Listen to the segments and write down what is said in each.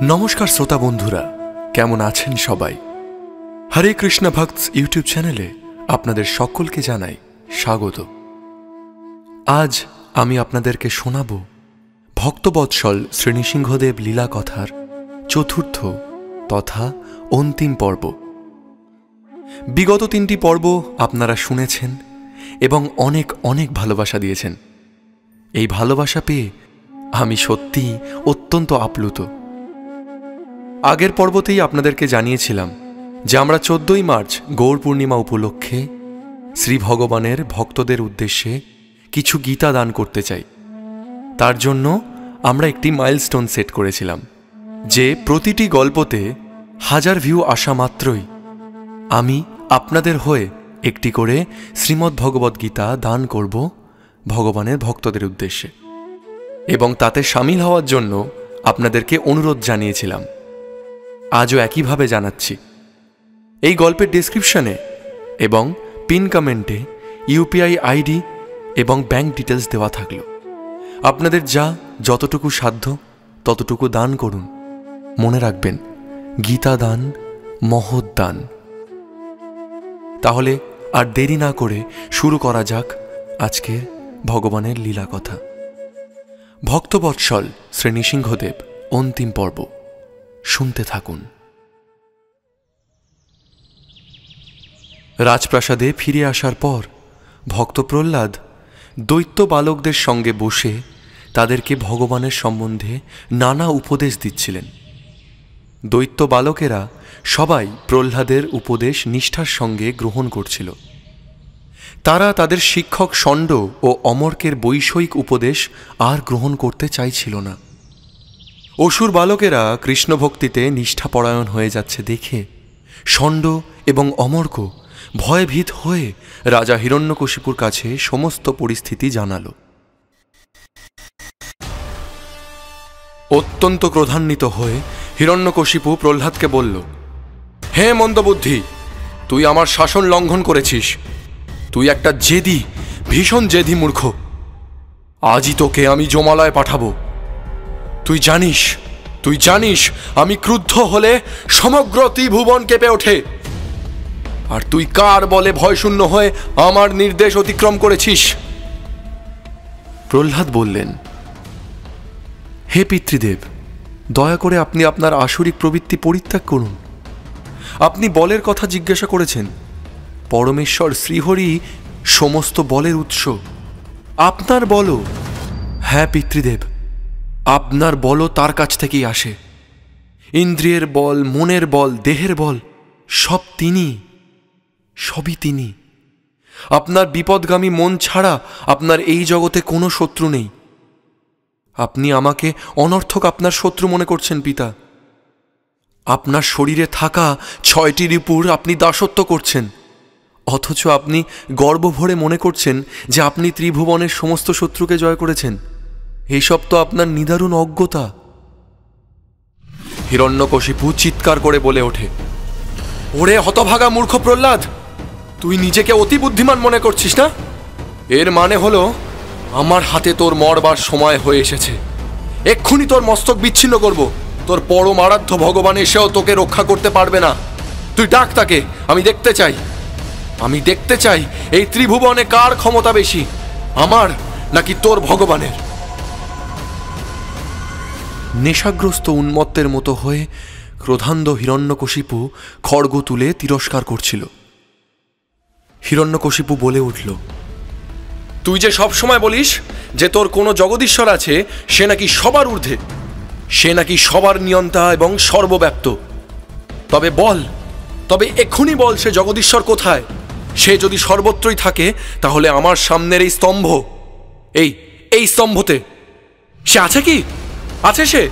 নমস্কার শ্রোতা বন্ধুরা, কেমন আছেন সবাই? হরে কৃষ্ণ ভক্তস ইউটিউব চ্যানেলে আপনাদের সকলকে জানাই স্বাগত। আজ আমি আপনাদেরকে শোনাব ভক্তবৎসল শ্রী নৃসিংহদেব লীলা কথার চতুর্থ তথা অন্তিম পর্ব। বিগত 3টি পর্ব আপনারা শুনেছেন এবং অনেক অনেক ভালোবাসা দিয়েছেন। এই ভালোবাসা পেয়ে আমি সত্যিই অত্যন্ত আপ্লুত। আগের পর্বতেই আপনাদেরকে জানিয়েছিলাম যে আমরা 14ই মার্চ গৌর পূর্ণিমা উপলক্ষে শ্রী ভগবানের ভক্তদের উদ্দেশ্যে কিছু গীতা দান করতে চাই। তার জন্য আমরা একটি মাইলস্টোন সেট করেছিলাম যে প্রতিটি গল্পতে 1000 ভিউ আসা মাত্রই আমি আপনাদের হয়ে একটি করে শ্রীমদ্ভগবদ্গীতা দান করব ভগবানের ভক্তদের উদ্দেশ্যে, এবং তাতে সামিল হওয়ার জন্য আপনাদেরকে অনুরোধ জানিয়েছিলাম। আজও একইভাবে জানাচ্ছি। এই গল্পের ডেসক্রিপশনে এবং পিন কমেন্টে ইউপিআই আইডি এবং ব্যাংক ডিটেলস দেওয়া থাকলো। আপনাদের যতটুকু সাধ্য ততটুকু দান করুন। মনে রাখবেন, গীতা দান মহৎ দান। তাহলে আর দেরি না করে শুরু করা যাক আজকের ভগবানের লীলা কথা। ভক্তবৎসল শ্রী নৃসিংহদেব অন্তিম পর্ব শুনতে থাকুন। রাজপ্রাসাদে ফিরে আসার পর ভক্ত প্রহ্লাদ দৈত্য বালকদের সঙ্গে বসে তাদেরকে ভগবানের সম্বন্ধে নানা উপদেশ দিচ্ছিলেন। দৈত্য বালকেরা সবাই প্রহ্লাদের উপদেশ নিষ্ঠার সঙ্গে গ্রহণ করছিল। তারা তাদের শিক্ষক ষণ্ড ও অমর্কের বৈষয়িক উপদেশ আর গ্রহণ করতে চাইছিল না। অসুর বালকেরা কৃষ্ণ ভক্তিতে নিষ্ঠাপরায়ণ হয়ে যাচ্ছে দেখে ষণ্ড এবং অমর্ক ভয়ভীত হয়ে রাজা হিরণ্যকশিপুর কাছে সমস্ত পরিস্থিতি জানাল। অত্যন্ত ক্রোধান্বিত হয়ে হিরণ্যকশিপু প্রহ্লাদকে বলল, হে মন্দবুদ্ধি, তুই আমার শাসন লঙ্ঘন করেছিস। তুই একটা জেদি, ভীষণ জেদি মূর্খ। আজই তোকে আমি যমালয়ে পাঠাবো। তুই জানিস আমি ক্রুদ্ধ হলে সমগ্র ত্রিভুবন কেঁপে ওঠে। আর তুই কার বলে ভয়শূন্য হয়ে আমার নির্দেশ অতিক্রম করেছিস? প্রহ্লাদ বললেন, হে পিতৃদেব, দয়া করে আপনি আপনার আসরিক প্রবৃত্তি পরিত্যাগ করুন। আপনি বলের কথা জিজ্ঞাসা করেছেন। পরমেশ্বর শ্রীহরি সমস্ত বলের উৎস। আপনার বলও, হ্যাঁ পিতৃদেব, আপনার বলও তার কাছ থেকেই আসে। ইন্দ্রিয়ের বল, মনের বল, দেহের বল সবই তিনি। আপনার বিপদগামী মন ছাড়া আপনার এই জগতে কোনো শত্রু নেই। আপনি আমাকে অনর্থক আপনার শত্রু মনে করছেন পিতা। আপনার শরীরে থাকা 6টি রিপুর আপনি দাসত্ব করছেন, অথচ আপনি গর্ব ভরে মনে করছেন যে আপনি ত্রিভুবনের সমস্ত শত্রুকে জয় করেছেন। এইসব তো আপনার নিদারুণ অজ্ঞতা। হিরণ্যকশিপু চিৎকার করে বলে ওঠে, ওরে হতভাগা মূর্খ প্রহ্লাদ, তুই নিজেকে অতি বুদ্ধিমান মনে করছিস না? এর মানে হলো আমার হাতে তোর মরবার সময় হয়ে এসেছে। এক্ষুনি তোর মস্তক বিচ্ছিন্ন করব। তোর পরম আরাধ্য ভগবান এসেও তোকে রক্ষা করতে পারবে না। তুই ডাক তাকে। আমি দেখতে চাই এই ত্রিভুবনে কার ক্ষমতা বেশি, আমার নাকি তোর ভগবানের। নেশাগ্রস্ত উন্মত্তের মতো হয়ে ক্রোধান্ধ হিরণ্যকশিপু খড়গ তুলে তিরস্কার করছিল। হিরণ্যকশিপু বলে উঠল, তুই যে সব সময় বলিস যে তোর কোনো জগদীশ্বর আছে, সে নাকি সবার ঊর্ধ্বে, সে নাকি সবার নিয়ন্তা এবং সর্বব্যাপ্ত। তবে এক্ষুনি বল, সে জগদীশ্বর কোথায়? সে যদি সর্বত্রই থাকে, তাহলে আমার সামনের এই স্তম্ভ, এই স্তম্ভতে সে আছে কি? আছে সে?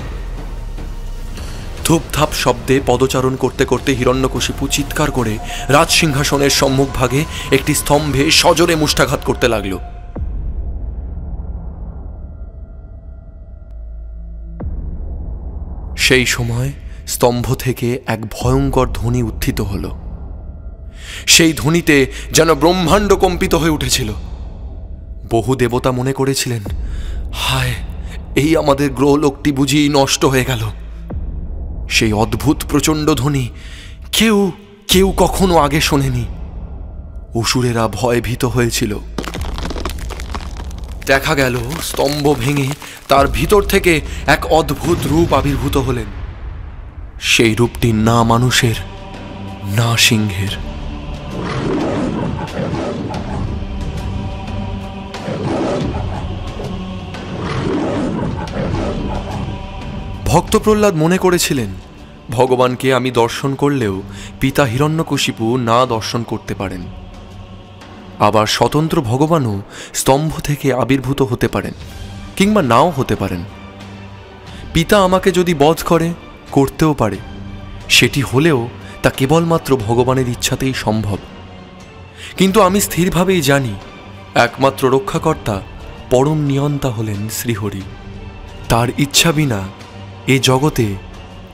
ধূপধাপ শব্দে পদচারণ করতে করতে হিরণ্যকশিপু চিৎকার করে রাজসিংহাসনের সম্মুখভাগে একটি স্তম্ভে সজোরে মুষ্টাঘাত করতে লাগল। সেই সময় স্তম্ভ থেকে এক ভয়ঙ্কর ধ্বনি উত্থিত হল। সেই ধ্বনিতে যেন ব্রহ্মাণ্ড কম্পিত হয়ে উঠেছিল। বহু দেবতা মনে করেছিলেন, হায়, এই আমাদের গ্রহলোকটি বুঝি নষ্ট হয়ে গেল। সেই অদ্ভুত প্রচণ্ড ধ্বনি কেউ কেউ কখনো আগে শোনেনি। অসুরেরা ভয়ভীত হয়েছিল। দেখা গেল স্তম্ভ ভেঙে তার ভিতর থেকে এক অদ্ভুত রূপ আবির্ভূত হলেন। সেই রূপটি না মানুষের, না সিংহের। ভক্ত প্রহ্লাদ মনে করেছিলেন ভগবানকে আমি দর্শন করলেও পিতা হিরণ্যকশিপু না দর্শন করতে পারেন। আবার স্বতন্ত্র ভগবানও স্তম্ভ থেকে আবির্ভূত হতে পারেন, কিংবা নাও হতে পারেন। পিতা আমাকে যদি বধ করতেও পারে, সেটি হলেও তা কেবলমাত্র ভগবানের ইচ্ছাতেই সম্ভব। কিন্তু আমি স্থিরভাবেই জানি একমাত্র রক্ষাকর্তা, পরম নিয়ন্তা হলেন শ্রীহরি। তার ইচ্ছা বিনা এ জগতে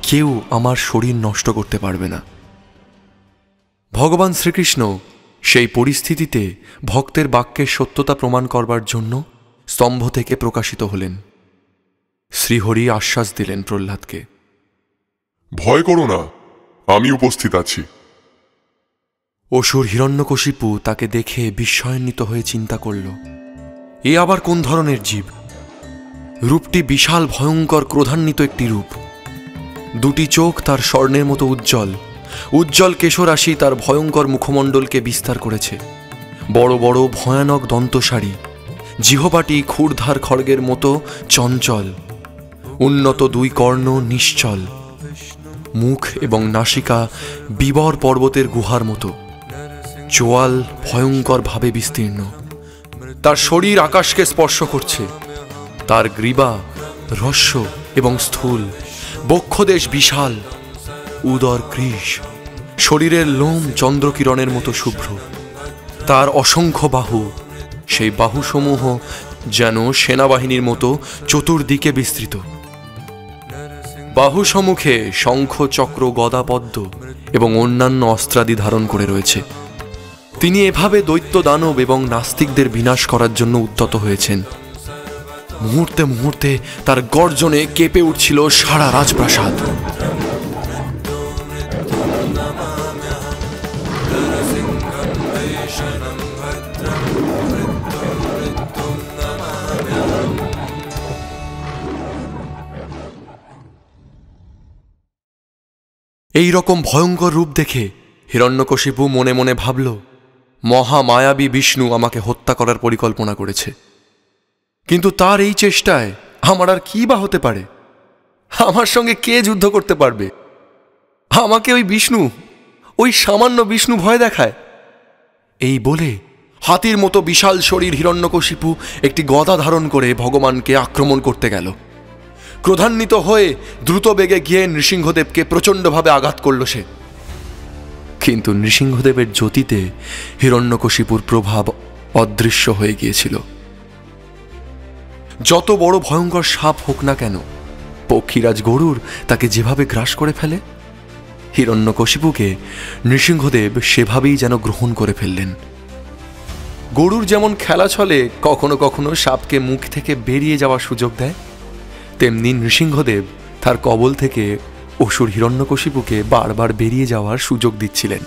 কেউ আমার শরীর নষ্ট করতে পারবে না। ভগবান শ্রীকৃষ্ণ সেই পরিস্থিতিতে ভক্তের বাক্যের সত্যতা প্রমাণ করবার জন্য স্তম্ভ থেকে প্রকাশিত হলেন। শ্রীহরি আশ্বাস দিলেন প্রহ্লাদকে, ভয় করো না, আমি উপস্থিত আছি। অসুর হিরণ্যকশিপু তাকে দেখে বিস্ময়ান্বিত হয়ে চিন্তা করল, এ আবার কোন ধরনের জীব? রূপটি বিশাল ভয়ঙ্কর ক্রোধান্বিত একটি রূপ। দুটি চোখ তার স্বর্ণের মতো উজ্জ্বল, উজ্জ্বল কেশরাশি তার ভয়ঙ্কর মুখমণ্ডলকে বিস্তার করেছে। বড় বড় ভয়ানক দন্তসারি, জিহ্বাটি ক্ষুরধার খড়গের মতো চঞ্চল, উন্নত দুই কর্ণ নিশ্চল, মুখ এবং নাসিকা বিবর পর্বতের গুহার মতো, চোয়াল ভয়ঙ্কর ভাবে বিস্তীর্ণ। তার শরীর আকাশকে স্পর্শ করছে। তার গ্রীবা হ্রস্ব এবং স্থূল, বক্ষদেশ বিশাল, উদর কৃশ, শরীরের লোম চন্দ্রকিরণের মতো শুভ্র। তার অসংখ্য বাহু, সেই বাহুসমূহ যেন সেনাবাহিনীর মতো চতুর্দিকে বিস্তৃত। বাহু সম্মুখে শঙ্খ, চক্র, গদা, পদ্ম এবং অন্যান্য অস্ত্রাদি ধারণ করে রয়েছে। তিনি এভাবে দৈত্য, দানব এবং নাস্তিকদের বিনাশ করার জন্য উদ্যত হয়েছেন। মুহূর্তে মুহূর্তে তার গর্জনে কেঁপে উঠছিল সারা রাজপ্রাসাদ। এই রকম ভয়ঙ্কর রূপ দেখে হিরণ্যকশিপু মনে মনে ভাবল, মহামায়াবী বিষ্ণু আমাকে হত্যা করার পরিকল্পনা করেছে। কিন্তু তার এই চেষ্টায় আমার আর কি বা হতে পারে? আমার সঙ্গে কে যুদ্ধ করতে পারবে? আমাকে ওই সামান্য বিষ্ণু ভয় দেখায়। এই বলে হাতির মতো বিশাল শরীর হিরণ্যকশিপু একটি গদা ধারণ করে ভগবানকে আক্রমণ করতে গেল। ক্রোধান্বিত হয়ে দ্রুত বেগে গিয়ে নৃসিংহদেবকে প্রচণ্ডভাবে আঘাত করল সে। কিন্তু নৃসিংহদেবের জ্যোতিতে হিরণ্যকশিপুর প্রভাব অদৃশ্য হয়ে গিয়েছিল। যত বড় ভয়ঙ্কর সাপ হোক না কেন, পক্ষীরাজ গরুর তাকে যেভাবে গ্রাস করে ফেলে, হিরণ্যকশিপুকে নৃসিংহদেব সেভাবেই যেন গ্রহণ করে ফেললেন। গরুর যেমন খেলা চলে কখনো কখনো সাপকে মুখ থেকে বেরিয়ে যাওয়ার সুযোগ দেয়, তেমনি নৃসিংহদেব তার কবল থেকে অসুর হিরণ্যকশিপুকে বারবার বেরিয়ে যাওয়ার সুযোগ দিচ্ছিলেন।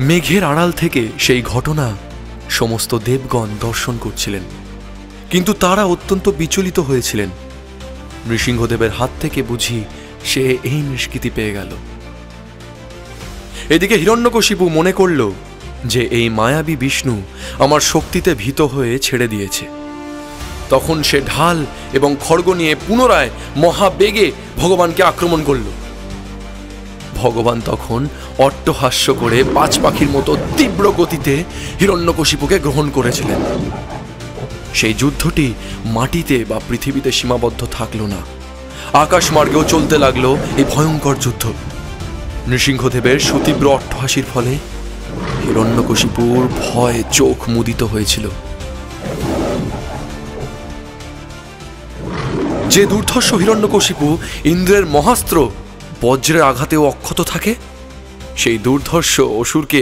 মেঘের আড়াল থেকে সেই ঘটনা সমস্ত দেবগণ দর্শন করছিলেন, কিন্তু তারা অত্যন্ত বিচলিত হয়েছিলেন। নৃসিংহদেবের হাত থেকে বুঝি সে এই নিষ্কৃতি পেয়ে গেল। এদিকে হিরণ্যকশিপু মনে করল যে এই মায়াবী বিষ্ণু আমার শক্তিতে ভীত হয়ে ছেড়ে দিয়েছে। তখন সে ঢাল এবং খড়গ নিয়ে পুনরায় মহাবেগে ভগবানকে আক্রমণ করল। ভগবান তখন অট্টহাস্য করে পাঁচ পাখির মতো তীব্র গতিতে হিরণ্যকশিপুকে গ্রহণ করেছিলেন। সেই যুদ্ধটি মাটিতে বা পৃথিবীতে সীমাবদ্ধ থাকল না, আকাশ মার্গেও চলতে লাগলো এই ভয়ঙ্কর যুদ্ধ। নৃসিংহদেবের সুতীব্র অট্টহাসির ফলে হিরণ্যকশিপুর ভয়ে চোখ মুদিত হয়েছিল। যে দুর্ধর্ষ হিরণ্যকশিপু ইন্দ্রের মহাস্ত্র বজ্রের আঘাতেও অক্ষত থাকে, সেই দুর্ধর্ষ অসুরকে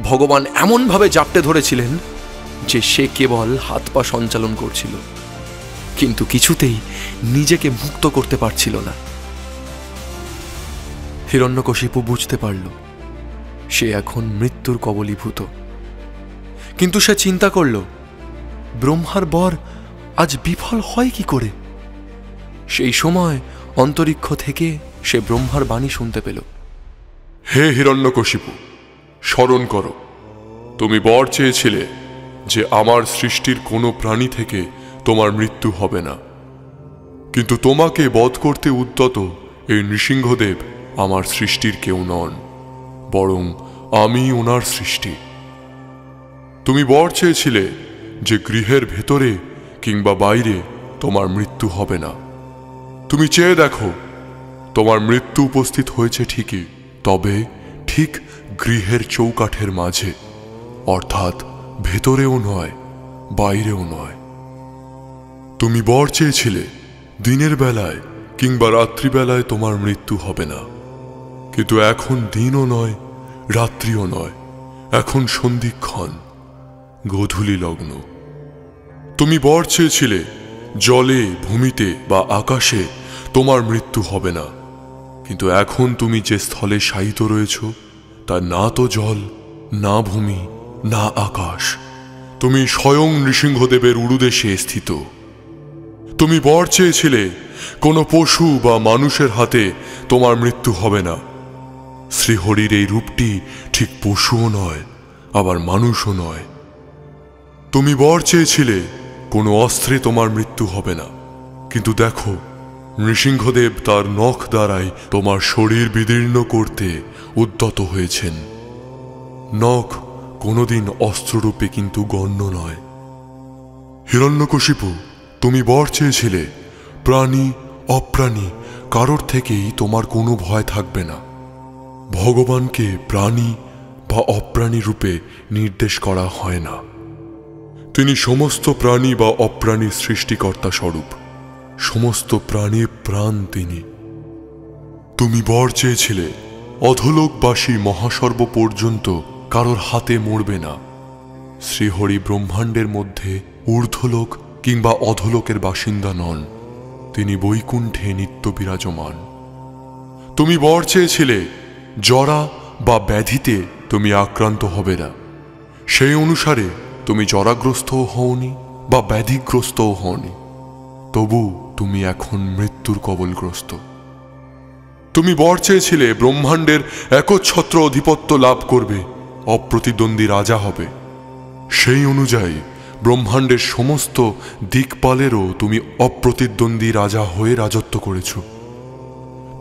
ভগবান এমনভাবে জাপটে ধরেছিলেন যে সে কেবল হাত পা সঞ্চালন করছিল, কিন্তু কিছুতেই নিজেকে মুক্ত করতে পারছিল না। হিরণ্যকশিপু বুঝতে পারল সে এখন মৃত্যুর কবলীভূত। কিন্তু সে চিন্তা করল, ব্রহ্মার বর আজ বিফল হয় কি করে? সেই সময় অন্তরিক্ষ থেকে সে ব্রহ্মার বাণী শুনতে পেল। হে হিরণ্যকশিপু, স্মরণ করো, তুমি বর চেয়েছিলে যে আমার সৃষ্টির কোনো প্রাণী থেকে তোমার মৃত্যু হবে না, কিন্তু তোমাকে বধ করতে উদ্যত এই নৃসিংহদেব আমার সৃষ্টির কেউ নন, বরং আমি ওনার সৃষ্টি। তুমি বর চেয়েছিলে যে গৃহের ভেতরে কিংবা বাইরে তোমার মৃত্যু হবে না। তুমি চেয়ে দেখো, তোমার মৃত্যু উপস্থিত হয়েছে ঠিকই, তবে ঠিক গৃহের চৌকাঠের মাঝে, অর্থাৎ ভেতরেও নয় বাইরেও নয়। তুমি বর চেয়েছিলে দিনের বেলায় কিংবা রাত্রিবেলায় তোমার মৃত্যু হবে না, কিন্তু এখন দিনও নয় রাত্রিও নয়, এখন সন্ধিক্ষণ, গোধূলি লগ্ন। তুমি বর চেয়েছিলে জলে, ভূমিতে বা আকাশে তোমার মৃত্যু হবে না, কিন্তু এখন তুমি যে স্থলে শায়িত রয়েছ তা না তো জল, না ভূমি, না আকাশ, তুমি স্বয়ং নৃসিংহদেবের উরুদেশে স্থিত। তুমি বর চেয়েছিলে কোনো পশু বা মানুষের হাতে তোমার মৃত্যু হবে না। শ্রীহরির এই রূপটি ঠিক পশুও নয় আবার মানুষও নয়। তুমি বর চেয়েছিলে কোনো অস্ত্রে তোমার মৃত্যু হবে না, কিন্তু দেখো নৃসিংহদেব তার নখ দ্বারাই তোমার শরীর বিদীর্ণ করতে উদ্যত হয়েছেন। নখ কোনোদিন অস্ত্ররূপে কিন্তু গণ্য নয়। হিরণ্যকশিপু, তুমি বর চেয়েছিলে প্রাণী অপ্রাণী কারোর থেকেই তোমার কোনো ভয় থাকবে না। ভগবানকে প্রাণী বা অপ্রাণী রূপে নির্দেশ করা হয় না। তিনি সমস্ত প্রাণী বা অপ্রাণীর সৃষ্টিকর্তা স্বরূপ, সমস্ত প্রাণীর প্রাণ তিনি। তুমি বর চেয়েছিলে অধোলোকবাসী মহাসর্ব পর্যন্ত কারোর হাতে মরবে না। শ্রীহরি ব্রহ্মাণ্ডের মধ্যে ঊর্ধ্বলোক কিংবা অধোলোকের বাসিন্দা নন, তিনি বৈকুণ্ঠে নিত্য বিরাজমান। তুমি বর চেয়েছিলে জরা বা ব্যাধিতে তুমি আক্রান্ত হবে না, সেই অনুসারে তুমি জরাগ্রস্তও হওনি বা ব্যাধিগ্রস্তও হওনি, তবু তুমি এখন মৃত্যুর কবলগ্রস্ত। তুমি বর চেয়েছিলে ব্রহ্মাণ্ডের একচ্ছত্র অধিপত্য লাভ করবে, অপ্রতিদ্বন্দ্বী রাজা হবে, সেই অনুযায়ী ব্রহ্মাণ্ডের সমস্ত দিকপালেরও তুমি অপ্রতিদ্বন্দ্বী রাজা হয়ে রাজত্ব করেছ।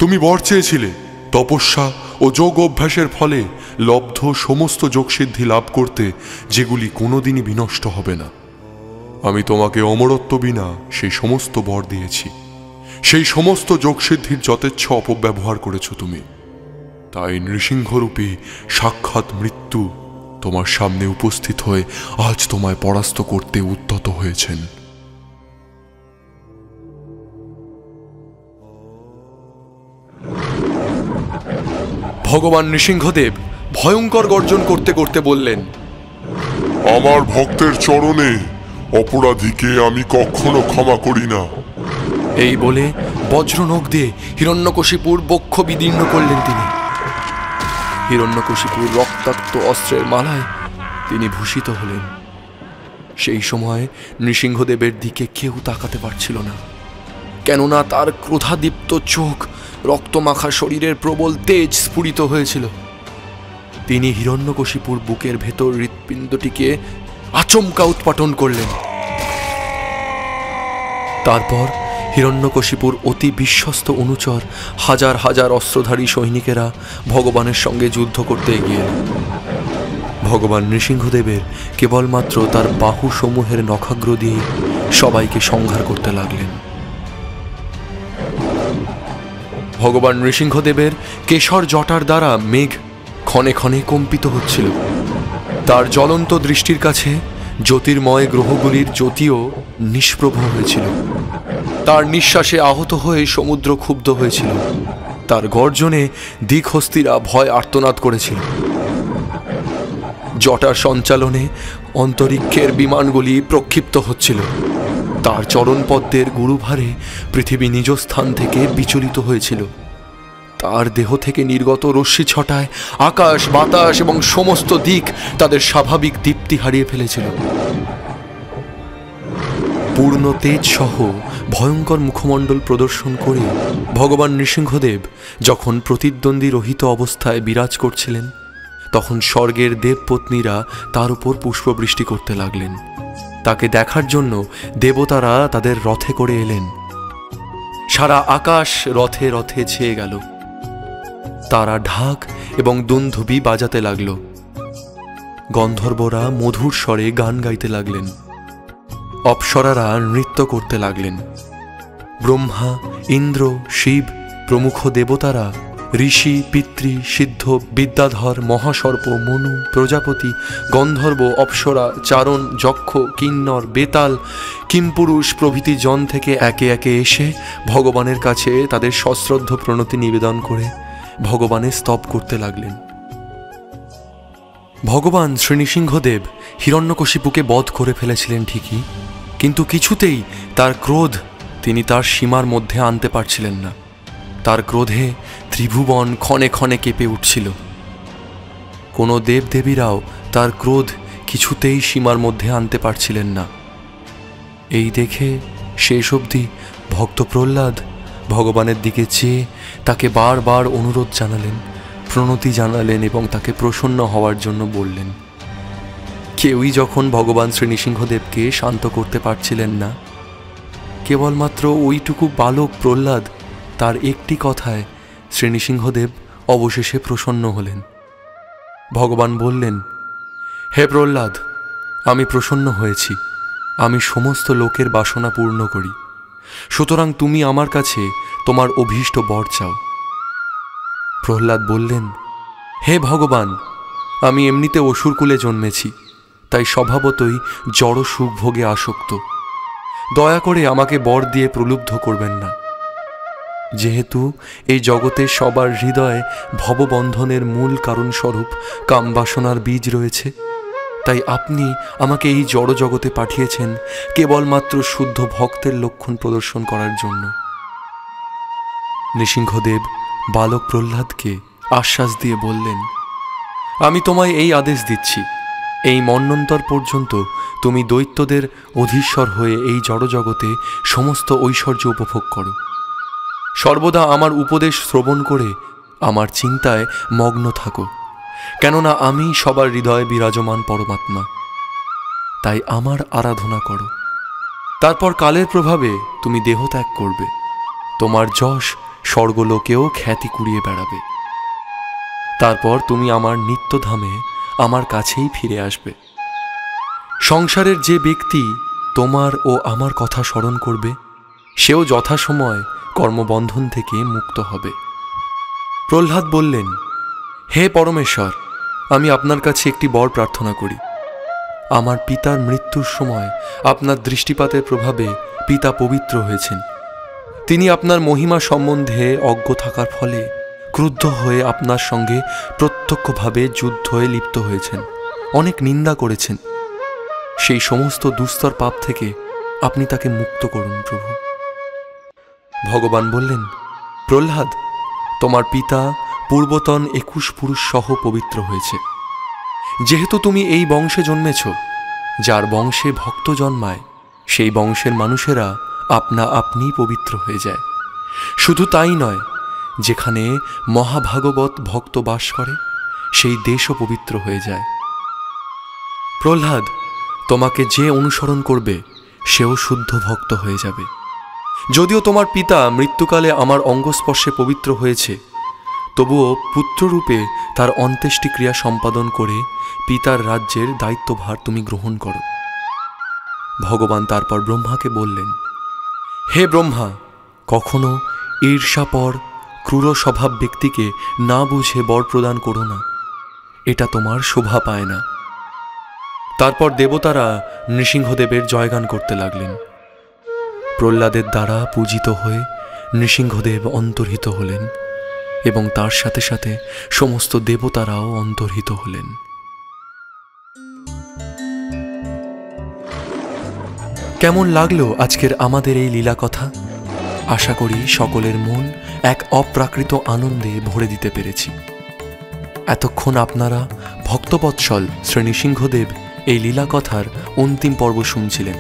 তুমি বর চেয়েছিলে তপস্যা ও যোগ অভ্যাসের ফলে লব্ধ সমস্ত যোগসিদ্ধি লাভ করতে, যেগুলি কোনোদিনই বিনষ্ট হবে না। আমি তোমাকে অমরত্ব বিনা সেই সমস্ত বর দিয়েছি, সেই সমস্ত যোগসিদ্ধির যথেচ্ছ অপব্যবহার করেছ তুমি। তাই নৃসিংহরূপী সাক্ষাৎ মৃত্যু তোমার সামনে উপস্থিত হয়ে আজ তোমায় পরাস্ত করতে উদ্যত হয়েছেন। ভগবান নৃসিংহদেব ভয়ঙ্কর গর্জন করতে করতে বললেন, আমার ভক্তের চরণে অপরাধীকে আমি কখনো ক্ষমা করি না। এই বলে বজ্রনখ দিয়ে হিরণ্যকশিপুর বক্ষ বিদীর্ণ করলেন তিনি। হিরণ্যকশিপুর রক্তাক্ত অস্ত্রের মালায় তিনি ভূষিত হলেন। সেই সময় নৃসিংহদেবের দিকে কেউ তাকাতে পারছিল না, কেননা তার ক্রোধাদীপ্ত চোখ, রক্তমাখা শরীরের প্রবল তেজ স্ফুরিত হয়েছিল। তিনি হিরণ্যকশিপুর বুকের ভেতর হৃৎপিণ্ডটিকে আচমকা উৎপাটন করলেন। তারপর হিরণ্যকশিপুর অতি বিশ্বস্ত অনুচর হাজার হাজার অস্ত্রধারী সৈনিকেরা ভগবানের সঙ্গে যুদ্ধ করতে এগিয়ে এলেন। ভগবান নৃসিংহদেবের কেবলমাত্র তার বাহু সমূহের নখাগ্র দিয়ে সবাইকে সংহার করতে লাগলেন। ভগবান নৃসিংহদেবের কেশর জটার দ্বারা মেঘ ক্ষণে ক্ষণে কম্পিত হচ্ছিল। তার জ্বলন্ত দৃষ্টির কাছে জ্যোতির্ময় গ্রহগুলির জ্যোতিও নিষ্প্রভ হয়েছিল। তার নিঃশ্বাসে আহত হয়ে সমুদ্র ক্ষুব্ধ হয়েছিল। তার গর্জনে দিকহস্তিরা ভয় আর্তনাদ করেছিল। জটার সঞ্চালনে অন্তরিক্ষের বিমানগুলি প্রক্ষিপ্ত হচ্ছিল। তার চরণপদ্মের গুরুভারে পৃথিবী নিজ স্থান থেকে বিচলিত হয়েছিল। তার দেহ থেকে নির্গত রশ্মি ছটায় আকাশ বাতাস এবং সমস্ত দিক তাদের স্বাভাবিক দীপ্তি হারিয়ে ফেলেছিল। পূর্ণ তেজ সহ ভয়ঙ্কর মুখমণ্ডল প্রদর্শন করে ভগবান নৃসিংহদেব যখন প্রতিদ্বন্দ্বী রহিত অবস্থায় বিরাজ করছিলেন, তখন স্বর্গের দেবপত্নীরা তার উপর পুষ্পবৃষ্টি করতে লাগলেন। তাকে দেখার জন্য দেবতারা তাদের রথে করে এলেন। সারা আকাশ রথে রথে ছেয়ে গেল। তারা ঢাক এবং দুন্ধুবি বাজাতে লাগল। গন্ধর্বরা মধুর স্বরে গান গাইতে লাগলেন। অপ্সরারা নৃত্য করতে লাগলেন। ব্রহ্মা, ইন্দ্র, শিব প্রমুখ দেবতারা, ঋষি, পিতৃ, সিদ্ধ, বিদ্যাধর, মহাসর্প, মনু, প্রজাপতি, গন্ধর্ব, অপ্সরা, চারণ, যক্ষ, কিন্নর, বেতাল, কিমপুরুষ প্রভৃতি জন থেকে একে একে এসে ভগবানের কাছে তাদের সশ্রদ্ধ প্রণতি নিবেদন করে ভগবানের স্তব করতে লাগলেন। ভগবান শ্রী নৃসিংহদেব হিরণ্যকশিপুকে বধ করে ফেলেছিলেন ঠিকই, কিন্তু কিছুতেই তার ক্রোধ তিনি তার সীমার মধ্যে আনতে পারছিলেন না। তার ক্রোধে ত্রিভুবন ক্ষণে ক্ষণে কেঁপে উঠছিল। কোনো দেবদেবীরাও তার ক্রোধ কিছুতেই সীমার মধ্যে আনতে পারছিলেন না। এই দেখে শেষ অবধি ভক্ত প্রহ্লাদ ভগবানের দিকে চেয়ে তাকে বারবার অনুরোধ জানালেন, প্রণতি জানালেন এবং তাকে প্রসন্ন হওয়ার জন্য বললেন। কেউই যখন ভগবান শ্রী নৃসিংহদেবকে শান্ত করতে পারছিলেন না, কেবলমাত্র ওইটুকু বালক প্রহ্লাদ, তার একটি কথায় শ্রী নৃসিংহদেব অবশেষে প্রসন্ন হলেন। ভগবান বললেন, হে প্রহ্লাদ, আমি প্রসন্ন হয়েছি। আমি সমস্ত লোকের বাসনা পূর্ণ করি, সুতরাং তুমি আমার কাছে তোমার অভীষ্ট বর চাও। প্রহ্লাদ বললেন, হে ভগবান, আমি এমনিতে অসুরকুলে জন্মেছি, তাই স্বভাবতই জড় সুখভোগে আসক্ত। দয়া করে আমাকে বর দিয়ে প্রলুব্ধ করবেন না। যেহেতু এই জগতে সবার হৃদয়ে ভববন্ধনের মূল কারণস্বরূপ কামবাসনার বীজ রয়েছে, তাই আপনি আমাকে এই জড় জগতে পাঠিয়েছেন কেবলমাত্র শুদ্ধ ভক্তের লক্ষণ প্রদর্শন করার জন্য। নৃসিংহদেব বালক প্রহ্লাদকে আশ্বাস দিয়ে বললেন, আমি তোমায় এই আদেশ দিচ্ছি, এই মন্বন্তর পর্যন্ত তুমি দৈত্যদের অধীশ্বর হয়ে এই জড়জগতে সমস্ত ঐশ্বর্য উপভোগ করো। সর্বদা আমার উপদেশ শ্রবণ করে আমার চিন্তায় মগ্ন থাকো, কেননা আমি সবার হৃদয়ে বিরাজমান পরমাত্মা। তাই আমার আরাধনা করো। তারপর কালের প্রভাবে তুমি দেহ ত্যাগ করবে। তোমার যশ স্বর্গলোকেও খ্যাতি কুড়িয়ে বেড়াবে। তারপর তুমি আমার নিত্যধামে আমার কাছেই ফিরে আসবে। সংসারের যে ব্যক্তি তোমার ও আমার কথা স্মরণ করবে, সেও যথাসময় কর্মবন্ধন থেকে মুক্ত হবে। প্রহ্লাদ বললেন, হে পরমেশ্বর, আমি আপনার কাছে একটি বর প্রার্থনা করি। আমার পিতার মৃত্যুর সময় আপনার দৃষ্টিপাতের প্রভাবে পিতা পবিত্র হয়েছেন। তিনি আপনার মহিমা সম্বন্ধে অজ্ঞ থাকার ফলে ক্রুদ্ধ হয়ে আপনার সঙ্গে প্রত্যক্ষভাবে যুদ্ধে লিপ্ত হয়েছেন, অনেক নিন্দা করেছেন। সেই সমস্ত দুস্তর পাপ থেকে আপনি তাকে মুক্ত করুন প্রভু। ভগবান বললেন, প্রহ্লাদ, তোমার পিতা পূর্বতন 21 পুরুষ সহ পবিত্র হয়েছে। যেহেতু তুমি এই বংশে জন্মেছ, যার বংশে ভক্ত জন্মায়, সেই বংশের মানুষেরা আপনা আপনি পবিত্র হয়ে যায়। শুধু তাই নয়, যেখানে মহাভাগবত ভক্ত বাস করে, সেই দেশও পবিত্র হয়ে যায়। প্রহ্লাদ, তোমাকে যে অনুসরণ করবে সেও শুদ্ধ ভক্ত হয়ে যাবে। যদিও তোমার পিতা মৃত্যুকালে আমার অঙ্গস্পর্শে পবিত্র হয়েছে, তবুও পুত্ররূপে তার অন্ত্যেষ্টিক্রিয়া সম্পাদন করে পিতার রাজ্যের দায়িত্বভার তুমি গ্রহণ করো। ভগবান তারপর ব্রহ্মাকে বললেন, হে ব্রহ্মা, কখনো ঈর্ষাপর ক্রূর স্বভাব ব্যক্তিকে না বুঝে বর প্রদান করো না, এটা তোমার শোভা পায় না। তারপর দেবতারা নৃসিংহদেবের জয়গান করতে লাগলেন। প্রহ্লাদের দ্বারা পূজিত হয়ে নৃসিংহদেব অন্তর্হিত হলেন এবং তার সাথে সাথে সমস্ত দেবতারাও অন্তর্হিত হলেন। কেমন লাগলো আজকের আমাদের এই লীলা কথা? আশা করি সকলের মন এক অপ্রাকৃত আনন্দে ভরে দিতে পেরেছি। এতক্ষণ আপনারা ভক্তবৎসল শ্রী নৃসিংহদেব এই লীলাকথার অন্তিম পর্ব শুনছিলেন।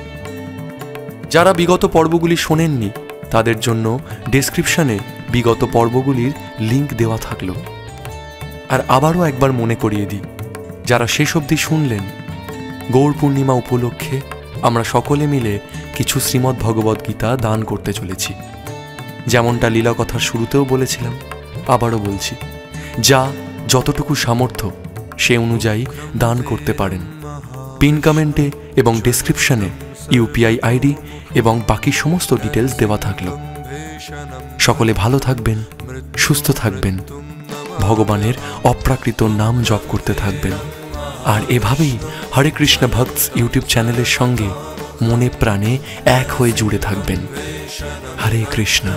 যারা বিগত পর্বগুলি শোনেননি তাদের জন্য ডেসক্রিপশনে বিগত পর্বগুলির লিংক দেওয়া থাকলো। আর আবারও একবার মনে করিয়ে দিই, যারা শেষ অবধি শুনলেন, গৌর পূর্ণিমা উপলক্ষে আমরা সকলে মিলে কিছু শ্রীমদ্ ভগবদ্ গীতা দান করতে চলেছি। যেমনটা লীলাকথার শুরুতেও বলেছিলাম, আবারও বলছি, যা যতটুকু সামর্থ্য সে অনুযায়ী দান করতে পারেন। পিন কমেন্টে এবং ডেসক্রিপশনে ইউপিআই আইডি এবং বাকি সমস্ত ডিটেলস দেওয়া থাকলো। সকলে ভালো থাকবেন, সুস্থ থাকবেন, ভগবানের অপ্রাকৃত নাম জপ করতে থাকবেন, আর এভাবেই হরে কৃষ্ণ ভক্তস ইউটিউব চ্যানেলের সঙ্গে মনে প্রাণে এক হয়ে জুড়ে থাকবেন। হরে কৃষ্ণ।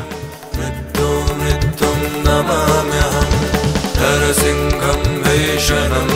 নরসিংহম ভীষণম